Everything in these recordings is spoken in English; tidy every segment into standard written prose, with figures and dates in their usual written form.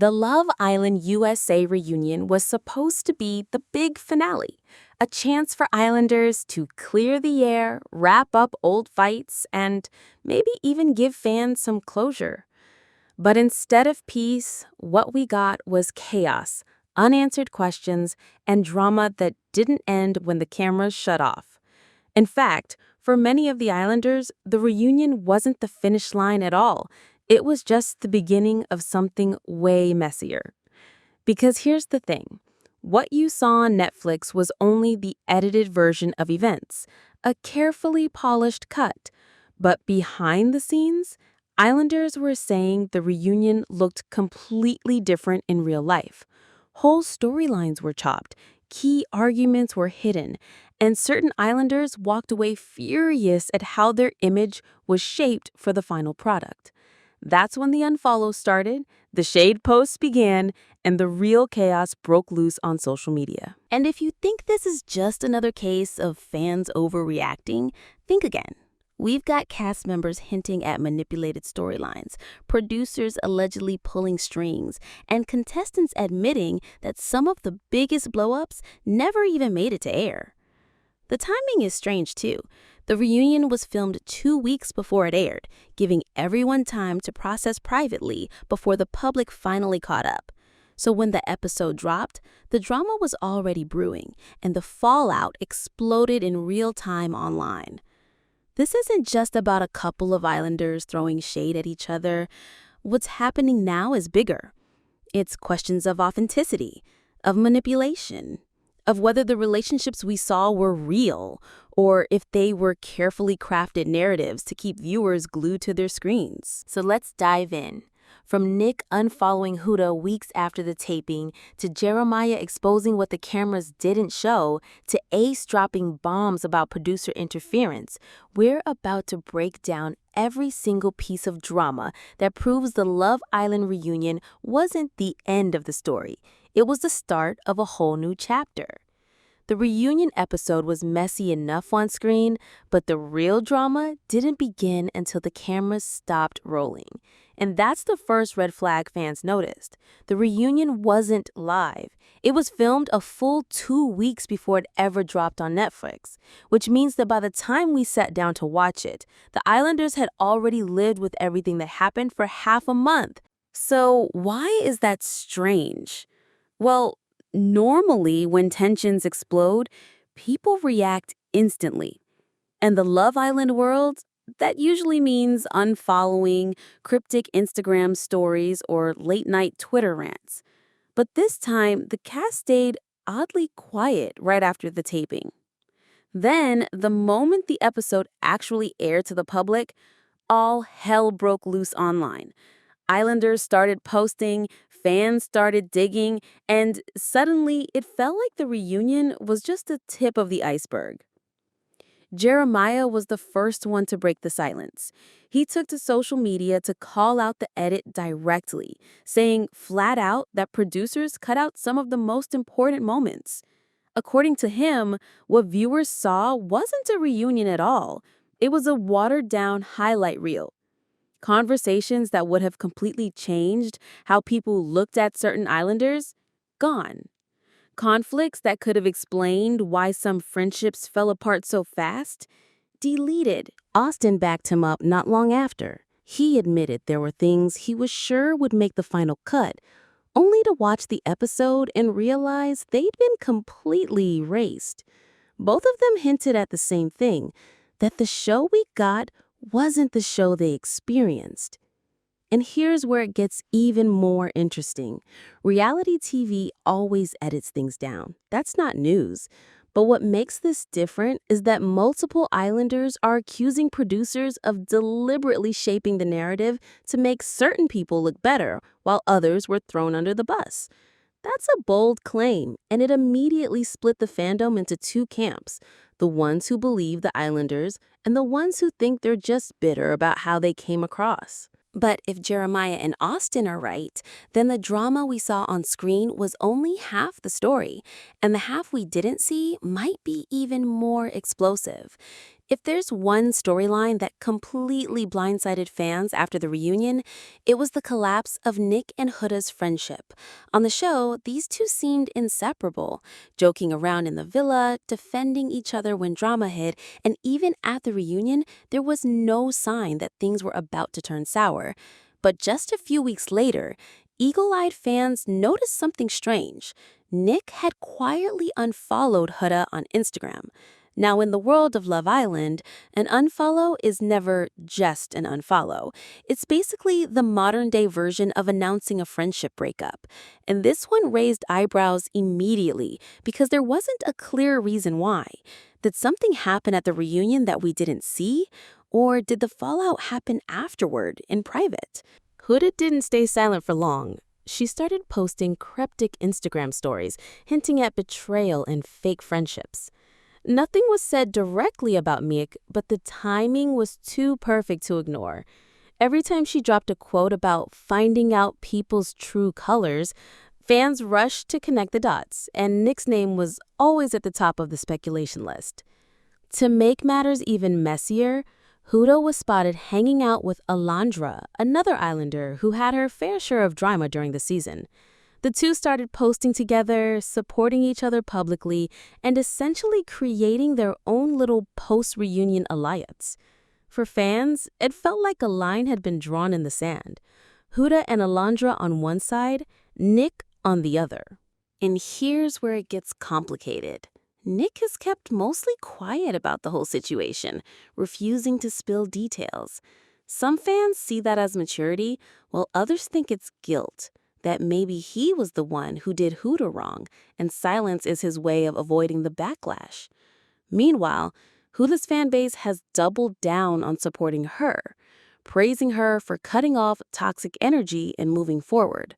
The Love Island USA reunion was supposed to be the big finale, a chance for Islanders to clear the air, wrap up old fights, and maybe even give fans some closure. But instead of peace, what we got was chaos, unanswered questions, and drama that didn't end when the cameras shut off. In fact, for many of the Islanders, the reunion wasn't the finish line at all. It was just the beginning of something way messier. Because here's the thing. What you saw on Netflix was only the edited version of events, a carefully polished cut. But behind the scenes, Islanders were saying the reunion looked completely different in real life. Whole storylines were chopped, key arguments were hidden, and certain Islanders walked away furious at how their image was shaped for the final product. That's when the unfollows started, the shade posts began, and the real chaos broke loose on social media. And if you think this is just another case of fans overreacting, think again. We've got cast members hinting at manipulated storylines, producers allegedly pulling strings, and contestants admitting that some of the biggest blow-ups never even made it to air. The timing is strange, too. The reunion was filmed 2 weeks before it aired, giving everyone time to process privately before the public finally caught up. So when the episode dropped, the drama was already brewing, and the fallout exploded in real time online. This isn't just about a couple of Islanders throwing shade at each other. What's happening now is bigger. It's questions of authenticity, of manipulation, of whether the relationships we saw were real, or if they were carefully crafted narratives to keep viewers glued to their screens. So let's dive in. From Nick unfollowing Huda weeks after the taping, to Jeremiah exposing what the cameras didn't show, to Ace dropping bombs about producer interference, we're about to break down every single piece of drama that proves the Love Island reunion wasn't the end of the story. It was the start of a whole new chapter. The reunion episode was messy enough on screen, but the real drama didn't begin until the cameras stopped rolling. And that's the first red flag fans noticed. The reunion wasn't live. It was filmed a full 2 weeks before it ever dropped on Netflix, which means that by the time we sat down to watch it, the Islanders had already lived with everything that happened for half a month. So why is that strange? Well, normally, when tensions explode, people react instantly. In the Love Island world, that usually means unfollowing, cryptic Instagram stories, or late-night Twitter rants. But this time, the cast stayed oddly quiet right after the taping. Then, the moment the episode actually aired to the public, all hell broke loose online. Islanders started posting, fans started digging, and suddenly it felt like the reunion was just the tip of the iceberg. Jeremiah was the first one to break the silence. He took to social media to call out the edit directly, saying flat out that producers cut out some of the most important moments. According to him, what viewers saw wasn't a reunion at all. It was a watered-down highlight reel. Conversations that would have completely changed how people looked at certain Islanders, gone. Conflicts that could have explained why some friendships fell apart so fast, deleted. Austin backed him up not long after. He admitted there were things he was sure would make the final cut, only to watch the episode and realize they'd been completely erased. Both of them hinted at the same thing, that the show we got wasn't the show they experienced. And here's where it gets even more interesting. Reality TV always edits things down. That's not news. But what makes this different is that multiple Islanders are accusing producers of deliberately shaping the narrative to make certain people look better, while others were thrown under the bus. That's a bold claim, and it immediately split the fandom into two camps: the ones who believe the Islanders and the ones who think they're just bitter about how they came across. But if Jeremiah and Austin are right, then the drama we saw on screen was only half the story, and the half we didn't see might be even more explosive. If there's one storyline that completely blindsided fans after the reunion, it was the collapse of Nick and Huda's friendship. On the show, these two seemed inseparable, joking around in the villa, defending each other when drama hit, and even at the reunion, there was no sign that things were about to turn sour. But just a few weeks later, eagle-eyed fans noticed something strange. Nick had quietly unfollowed Huda on Instagram. Now, in the world of Love Island, an unfollow is never just an unfollow. It's basically the modern-day version of announcing a friendship breakup. And this one raised eyebrows immediately because there wasn't a clear reason why. Did something happen at the reunion that we didn't see? Or did the fallout happen afterward, in private? Huda didn't stay silent for long. She started posting cryptic Instagram stories, hinting at betrayal and fake friendships. Nothing was said directly about Miek, but the timing was too perfect to ignore. Every time she dropped a quote about finding out people's true colors, fans rushed to connect the dots, and Nick's name was always at the top of the speculation list. To make matters even messier, Huda was spotted hanging out with Alandria, another islander who had her fair share of drama during the season. The two started posting together, supporting each other publicly, and essentially creating their own little post-reunion alliance. For fans, it felt like a line had been drawn in the sand. Huda and Alandria on one side, Nick on the other. And here's where it gets complicated. Nick has kept mostly quiet about the whole situation, refusing to spill details. Some fans see that as maturity, while others think it's guilt. That maybe he was the one who did Huda wrong, and silence is his way of avoiding the backlash. Meanwhile, Huda's fan base has doubled down on supporting her, praising her for cutting off toxic energy and moving forward.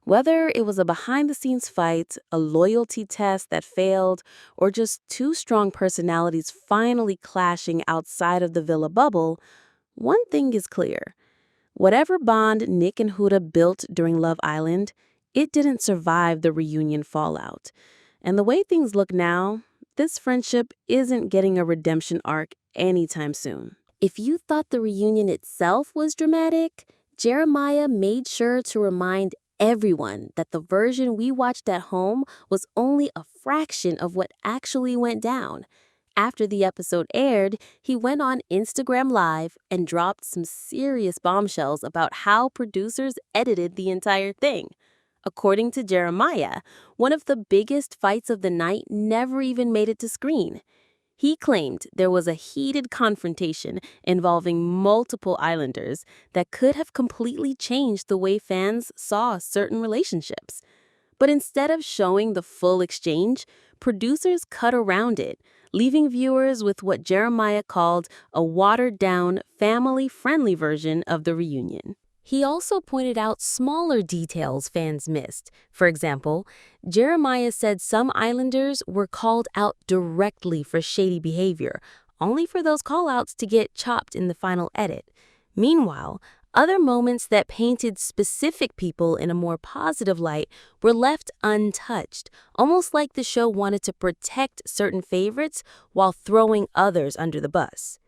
Whether it was a behind-the-scenes fight, a loyalty test that failed, or just two strong personalities finally clashing outside of the villa bubble, one thing is clear. Whatever bond Nick and Huda built during Love Island, it didn't survive the reunion fallout. And the way things look now, this friendship isn't getting a redemption arc anytime soon. If you thought the reunion itself was dramatic, Jeremiah made sure to remind everyone that the version we watched at home was only a fraction of what actually went down. After the episode aired, he went on Instagram Live and dropped some serious bombshells about how producers edited the entire thing. According to Jeremiah, one of the biggest fights of the night never even made it to screen. He claimed there was a heated confrontation involving multiple islanders that could have completely changed the way fans saw certain relationships. But instead of showing the full exchange, producers cut around it, leaving viewers with what Jeremiah called a watered-down, family-friendly version of the reunion. He also pointed out smaller details fans missed. For example, Jeremiah said some islanders were called out directly for shady behavior, only for those call-outs to get chopped in the final edit. Meanwhile, other moments that painted specific people in a more positive light were left untouched, almost like the show wanted to protect certain favorites while throwing others under the bus.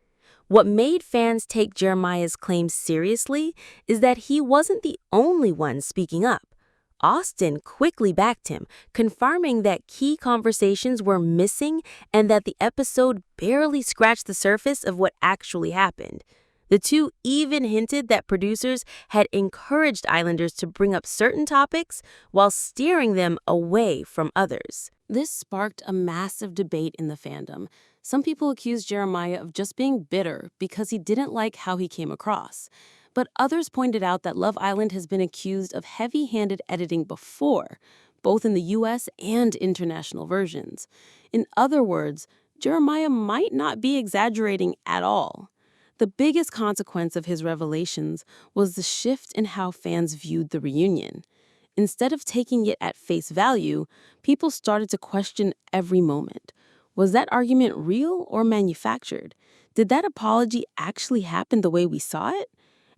What made fans take Jeremiah's claims seriously is that he wasn't the only one speaking up. Austin quickly backed him, confirming that key conversations were missing and that the episode barely scratched the surface of what actually happened. The two even hinted that producers had encouraged islanders to bring up certain topics while steering them away from others. This sparked a massive debate in the fandom. Some people accused Jeremiah of just being bitter because he didn't like how he came across. But others pointed out that Love Island has been accused of heavy-handed editing before, both in the US and international versions. In other words, Jeremiah might not be exaggerating at all. The biggest consequence of his revelations was the shift in how fans viewed the reunion. Instead of taking it at face value, people started to question every moment. Was that argument real or manufactured? Did that apology actually happen the way we saw it?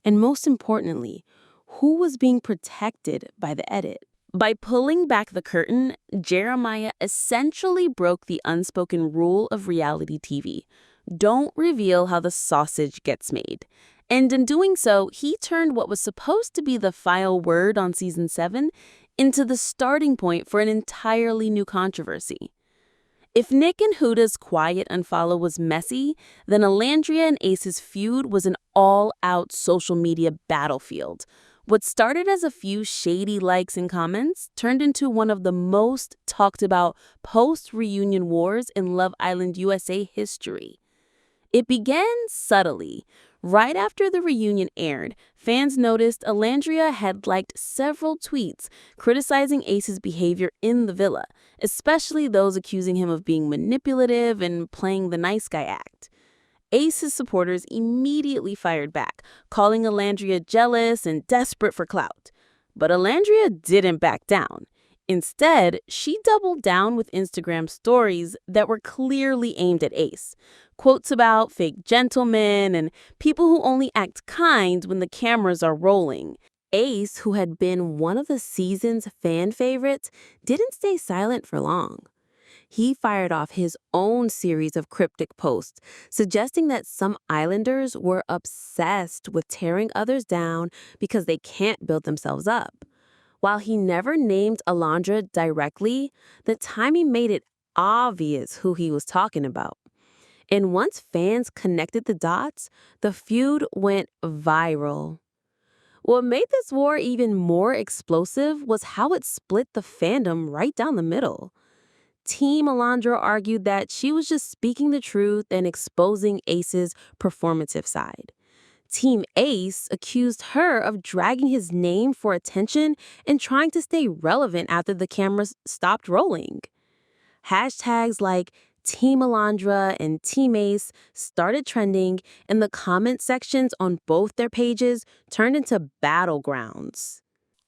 And most importantly, who was being protected by the edit? By pulling back the curtain, Jeremiah essentially broke the unspoken rule of reality TV. don't reveal how the sausage gets made. And in doing so, he turned what was supposed to be the final word on season 7 into the starting point for an entirely new controversy. If Nick and Huda's quiet unfollow was messy, then Alandria and Ace's feud was an all-out social media battlefield. What started as a few shady likes and comments turned into one of the most talked about post-reunion wars in Love Island USA history. It began subtly. Right after the reunion aired, fans noticed Alandria had liked several tweets criticizing Ace's behavior in the villa, especially those accusing him of being manipulative and playing the nice guy act. Ace's supporters immediately fired back, calling Alandria jealous and desperate for clout. But Alandria didn't back down. Instead, she doubled down with Instagram stories that were clearly aimed at Ace. Quotes about fake gentlemen and people who only act kind when the cameras are rolling. Ace, who had been one of the season's fan favorites, didn't stay silent for long. He fired off his own series of cryptic posts, suggesting that some islanders were obsessed with tearing others down because they can't build themselves up. While he never named Alandria directly, the timing made it obvious who he was talking about. And once fans connected the dots, the feud went viral. What made this war even more explosive was how it split the fandom right down the middle. Team Alandria argued that she was just speaking the truth and exposing Ace's performative side. Team Ace accused her of dragging his name for attention and trying to stay relevant after the cameras stopped rolling. Hashtags like Team Alandria and Team Ace started trending, and the comment sections on both their pages turned into battlegrounds.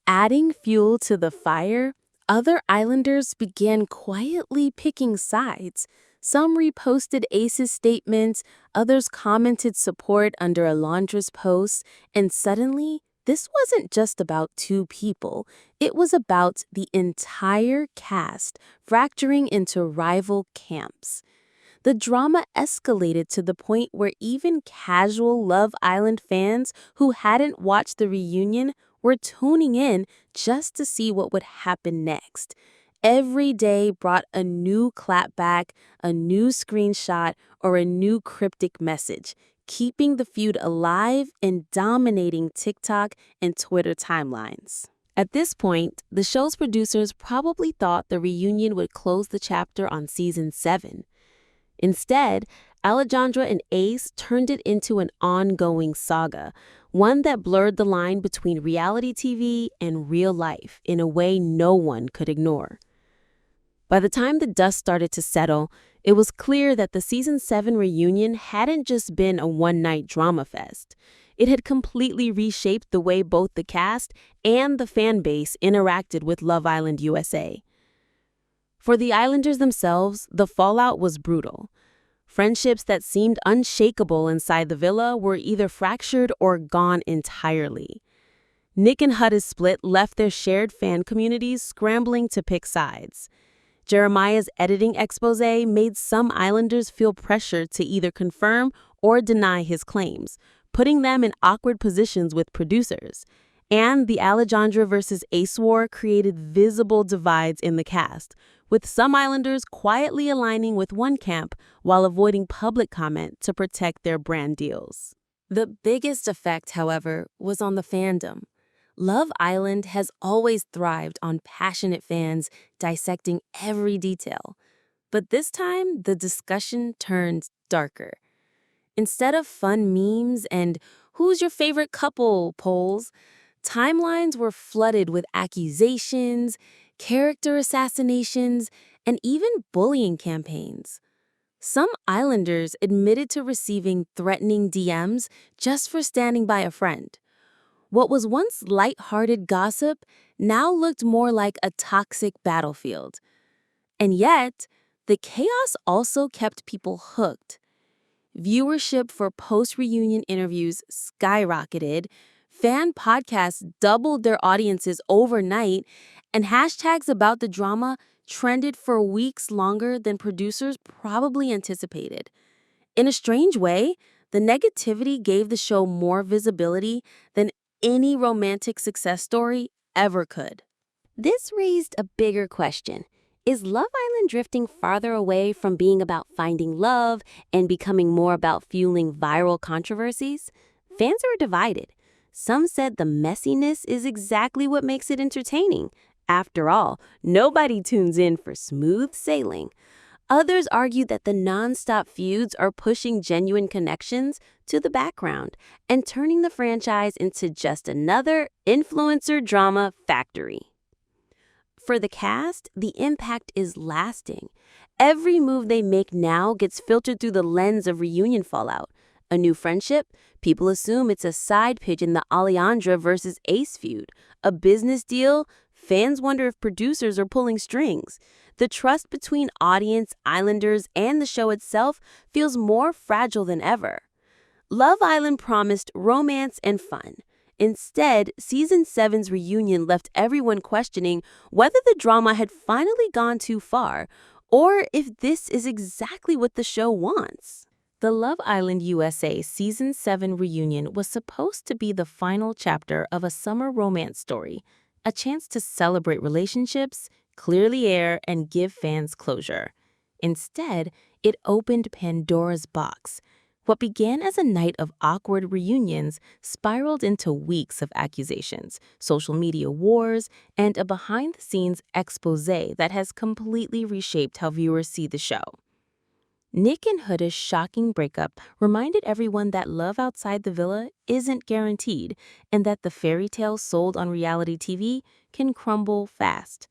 Adding fuel to the fire, other islanders began quietly picking sides. Some reposted Ace's statements, others commented support under Alandria's posts, and suddenly, this wasn't just about two people. It was about the entire cast fracturing into rival camps. The drama escalated to the point where even casual Love Island fans who hadn't watched the reunion were tuning in just to see what would happen next. Every day brought a new clapback, a new screenshot, or a new cryptic message, keeping the feud alive and dominating TikTok and Twitter timelines. At this point, the show's producers probably thought the reunion would close the chapter on season 7. Instead, Alandria and Ace turned it into an ongoing saga, one that blurred the line between reality TV and real life in a way no one could ignore. By the time the dust started to settle, it was clear that the season 7 reunion hadn't just been a one-night drama fest. It had completely reshaped the way both the cast and the fan base interacted with Love Island USA. For the Islanders themselves, the fallout was brutal. Friendships that seemed unshakable inside the villa were either fractured or gone entirely. Nick and Huda's split left their shared fan communities scrambling to pick sides. Jeremiah's editing expose made some Islanders feel pressured to either confirm or deny his claims, putting them in awkward positions with producers. And the Alandria versus Ace war created visible divides in the cast, with some Islanders quietly aligning with one camp while avoiding public comment to protect their brand deals. The biggest effect, however, was on the fandom. Love Island has always thrived on passionate fans dissecting every detail. But this time, the discussion turned darker. Instead of fun memes and "who's your favorite couple" polls, timelines were flooded with accusations, character assassinations, and even bullying campaigns. Some Islanders admitted to receiving threatening DMs just for standing by a friend. What was once light-hearted gossip now looked more like a toxic battlefield. And yet, the chaos also kept people hooked. Viewership for post-reunion interviews skyrocketed, fan podcasts doubled their audiences overnight, and hashtags about the drama trended for weeks longer than producers probably anticipated. In a strange way, the negativity gave the show more visibility than any romantic success story ever could. This raised a bigger question. Is Love Island drifting farther away from being about finding love and becoming more about fueling viral controversies? Fans are divided. Some said the messiness is exactly what makes it entertaining. After all, nobody tunes in for smooth sailing. Others argued that the nonstop feuds are pushing genuine connections to the background and turning the franchise into just another influencer drama factory. For the cast, the impact is lasting. Every move they make now gets filtered through the lens of reunion fallout. A new friendship? People assume it's a side pitch in the Alandria versus Ace feud. A business deal? Fans wonder if producers are pulling strings. The trust between audience, islanders, and the show itself feels more fragile than ever. Love Island promised romance and fun. Instead, Season 7's reunion left everyone questioning whether the drama had finally gone too far, or if this is exactly what the show wants. The Love Island USA Season 7 reunion was supposed to be the final chapter of a summer romance story, a chance to celebrate relationships, clear the air, and give fans closure. Instead, it opened Pandora's box. What began as a night of awkward reunions spiraled into weeks of accusations, social media wars, and a behind-the-scenes exposé that has completely reshaped how viewers see the show. Nick and Huda's shocking breakup reminded everyone that love outside the villa isn't guaranteed and that the fairy tales sold on reality TV can crumble fast.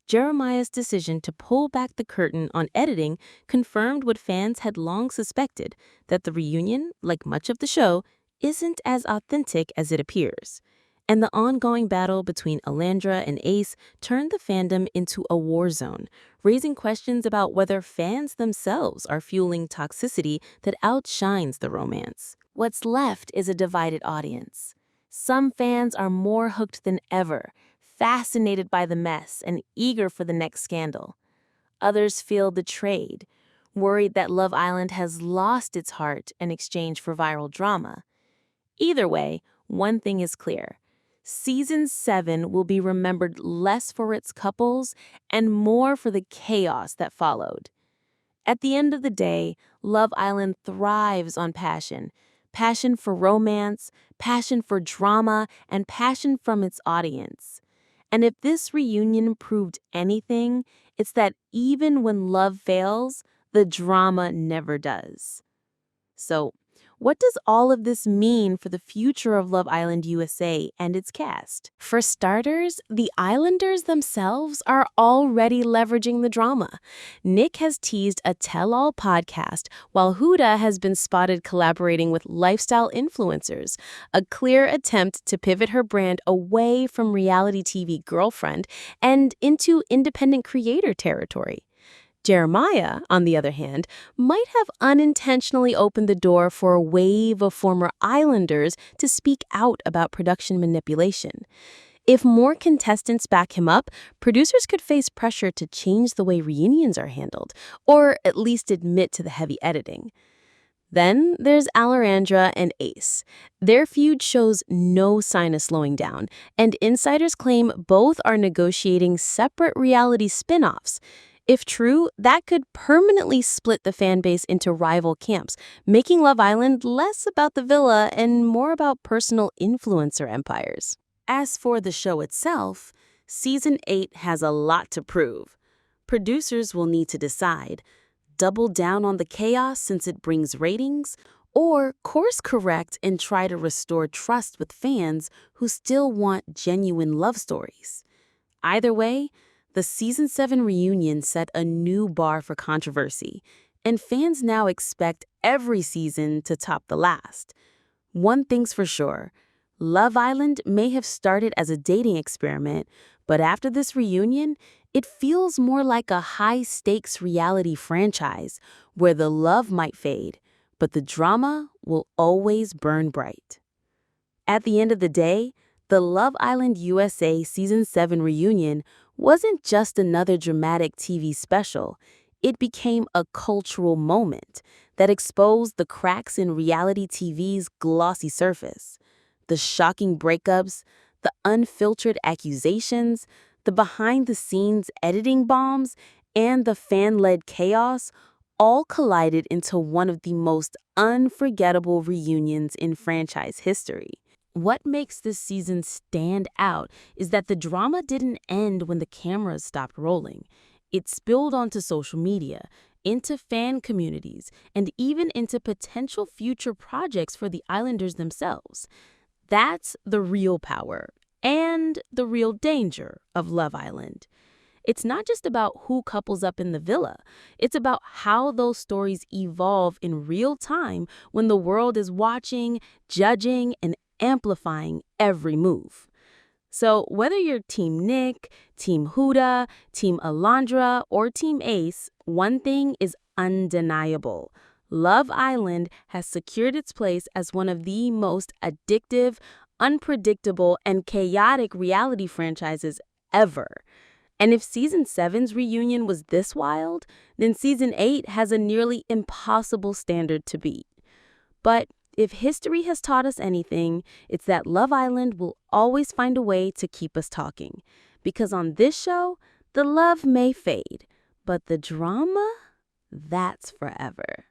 Jeremiah's decision to pull back the curtain on editing confirmed what fans had long suspected, that the reunion, like much of the show, isn't as authentic as it appears. And the ongoing battle between Alandria and Ace turned the fandom into a war zone, raising questions about whether fans themselves are fueling toxicity that outshines the romance. What's left is a divided audience. Some fans are more hooked than ever, fascinated by the mess and eager for the next scandal. Others feel betrayed, worried that Love Island has lost its heart in exchange for viral drama. Either way, one thing is clear. Season 7 will be remembered less for its couples and more for the chaos that followed. At the end of the day, Love Island thrives on passion. Passion for romance, passion for drama, and passion from its audience. And if this reunion proved anything, it's that even when love fails, the drama never does. So, what does all of this mean for the future of Love Island USA and its cast? For starters, the Islanders themselves are already leveraging the drama. Nick has teased a tell-all podcast, while Huda has been spotted collaborating with lifestyle influencers, a clear attempt to pivot her brand away from reality TV girlfriend and into independent creator territory. Jeremiah, on the other hand, might have unintentionally opened the door for a wave of former Islanders to speak out about production manipulation. If more contestants back him up, producers could face pressure to change the way reunions are handled, or at least admit to the heavy editing. Then there's Alandria and Ace. Their feud shows no sign of slowing down, and insiders claim both are negotiating separate reality spin-offs. If true, that could permanently split the fan base into rival camps, making Love Island less about the villa and more about personal influencer empires. As for the show itself, Season 8 has a lot to prove. Producers will need to decide: double down on the chaos since it brings ratings, or course correct and try to restore trust with fans who still want genuine love stories. Either way, the Season 7 reunion set a new bar for controversy, and fans now expect every season to top the last. One thing's for sure, Love Island may have started as a dating experiment, but after this reunion, it feels more like a high-stakes reality franchise where the love might fade, but the drama will always burn bright. At the end of the day, the Love Island USA Season 7 reunion wasn't just another dramatic TV special. It became a cultural moment that exposed the cracks in reality TV's glossy surface. The shocking breakups, the unfiltered accusations, the behind-the-scenes editing bombs, and the fan-led chaos all collided into one of the most unforgettable reunions in franchise history. What makes this season stand out is that the drama didn't end when the cameras stopped rolling. It spilled onto social media, into fan communities, and even into potential future projects for the Islanders themselves. That's the real power and the real danger of Love Island. It's not just about who couples up in the villa. It's about how those stories evolve in real time when the world is watching, judging, and amplifying every move. So whether you're Team Nick, Team Huda, Team Alandria, or Team Ace, one thing is undeniable. Love Island has secured its place as one of the most addictive, unpredictable, and chaotic reality franchises ever. And if Season 7's reunion was this wild, then Season 8 has a nearly impossible standard to beat. But if history has taught us anything, it's that Love Island will always find a way to keep us talking. Because on this show, the love may fade, but the drama, that's forever.